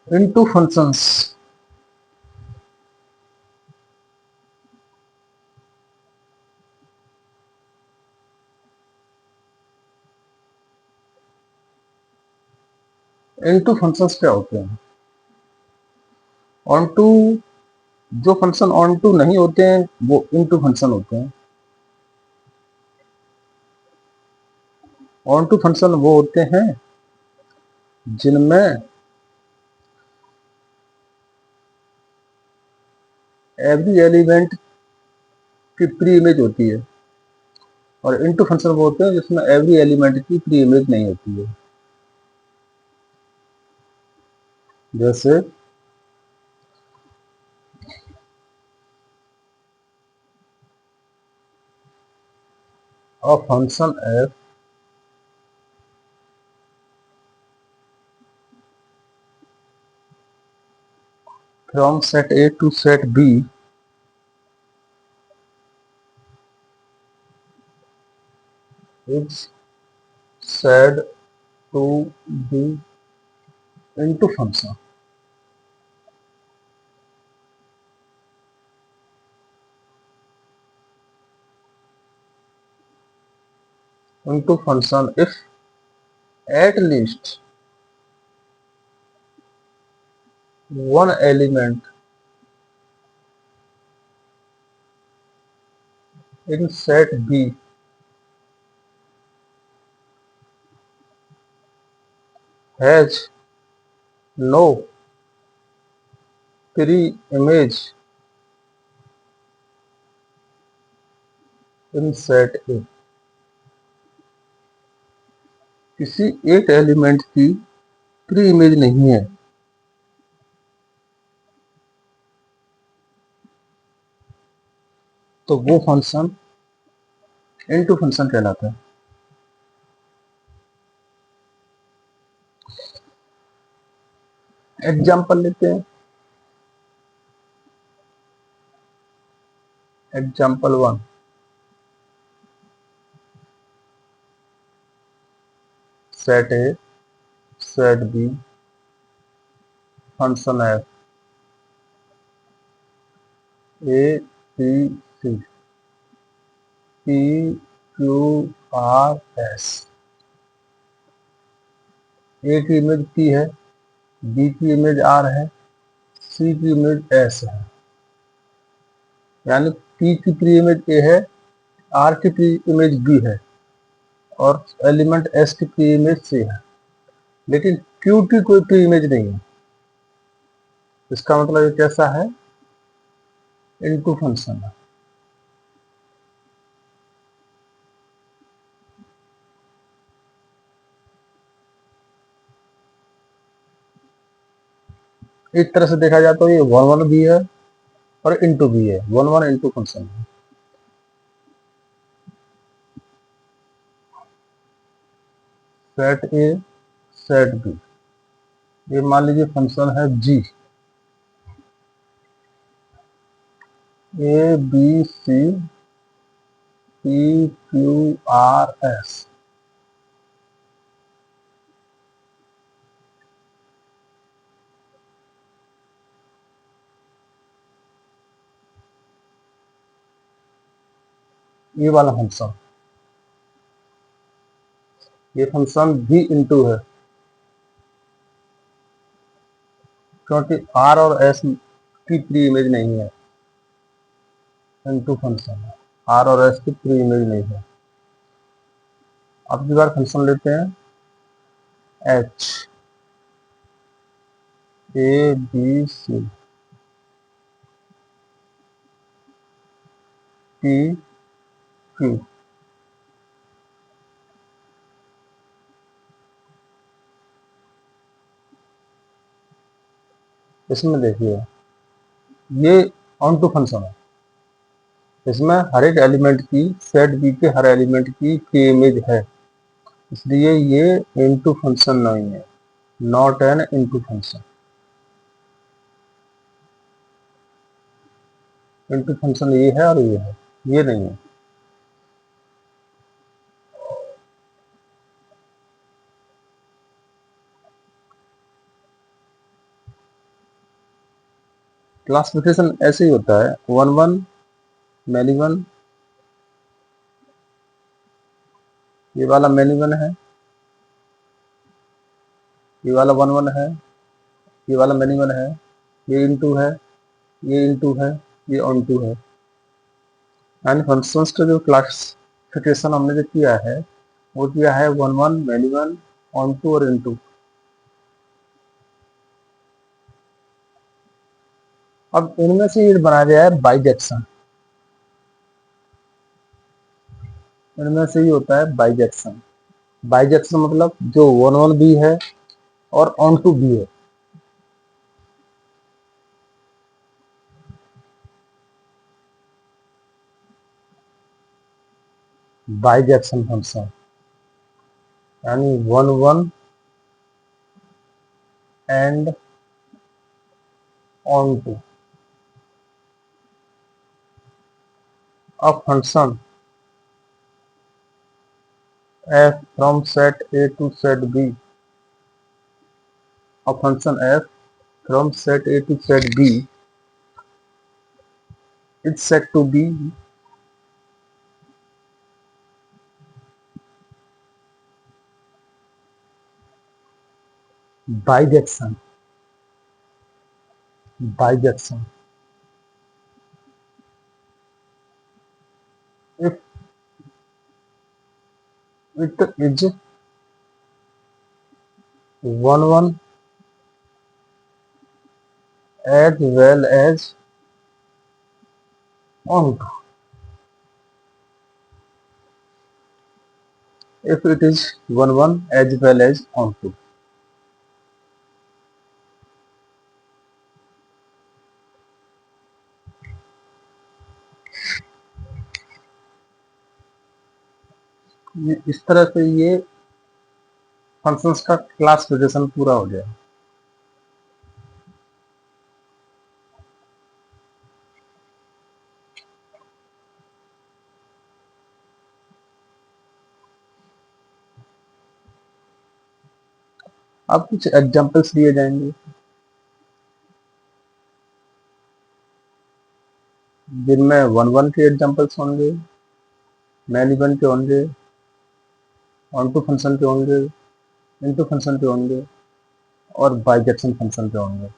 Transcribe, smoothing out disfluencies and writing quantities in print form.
Into functions. Into functions क्या होते हैं? ऑन टू, जो फंक्शन ऑन टू नहीं होते हैं वो इनटू फंक्शन होते हैं। ऑन टू फंक्शन वो होते हैं जिनमें एवरी एलिमेंट की प्री इमेज होती है, और इनटू फंक्शन वो होते हैं जिसमें एवरी एलिमेंट की प्री इमेज नहीं होती है। जैसे a function F from set A to set B is said to be into function। into function if at least one element in set B has no pre-image in set A। किसी एक element की pre image नहीं है तो वो function into function कहलाता है। Example लेते हैं। Example one, set A set B function F A B C P Q R S. A की इमेज पी है, बी की इमेज आर है, सी की इमेज एस है। यानी पी की प्री इमेज ए है, आर की प्री इमेज बी है, और एलिमेंट एस की प्री इमेज सी है, लेकिन क्यू की कोई प्री इमेज नहीं है। इसका मतलब ये कैसा है? इनटू फंक्शन है। एक तरह से देखा जाए तो ये वन वन भी है और इनटू भी है, वन वन इनटू फंक्शन है। सेट ए सेट बी, ये मान लीजिए फंक्शन है जी, A B C P Q R S. ये वाला फंक्शन, ये फंक्शन भी इनटू है, क्योंकि आर और एस की प्री इमेज नहीं है। इनटू फंक्शन है, आर और एस की प्री इमेज नहीं है। अब की बार फंक्शन लेते हैं H A B C P Q. इसमें देखिए ये ऑन टू फंक्शन है, इसमें हर एक एलिमेंट की सेट बी के हर एलिमेंट की प्री इमेज है, इसलिए ये इनटू फंक्शन नहीं है, not an into function. Into function ये है और ये है, ये नहीं है। क्लासिफिकेशन ऐसे ही होता है, वन वन, मैनी वन, ये वाला मैनी वन है, ये वाला वन वन है, ये वाला मैनी वन है, ये इनटू है, ये इनटू है, ये ऑन टू है। यानी फंक्शंस का जो क्लासिफिकेशन हमने जो किया है वो किया है one one, many one, onto और इनटू। अब इनमें से ये बनाया गया है बाइजेक्शन, इनमें से ये होता है बाइजेक्शन। बाइजेक्शन मतलब जो वन वन भी है और ऑन टू भी है। बाइजेक्शन फंक्शन यानी one one and onto. a function f from set A to set B, a function f from set A to set B is said to be bijection. Bijection. If it is one one as well as on two. If it is one one as well as on two. इस तरह से ये functions का classification पूरा हो गया। अब कुछ एग्जांपल्स दिए जाएंगे जिनमें वन वन के एग्जांपल्स होंगे, मैनी वन के होंगे, ऑन टू फंक्शन के होंगे, इनटू फंक्शन के होंगे और बाइजेक्शन फंक्शन के होंगे।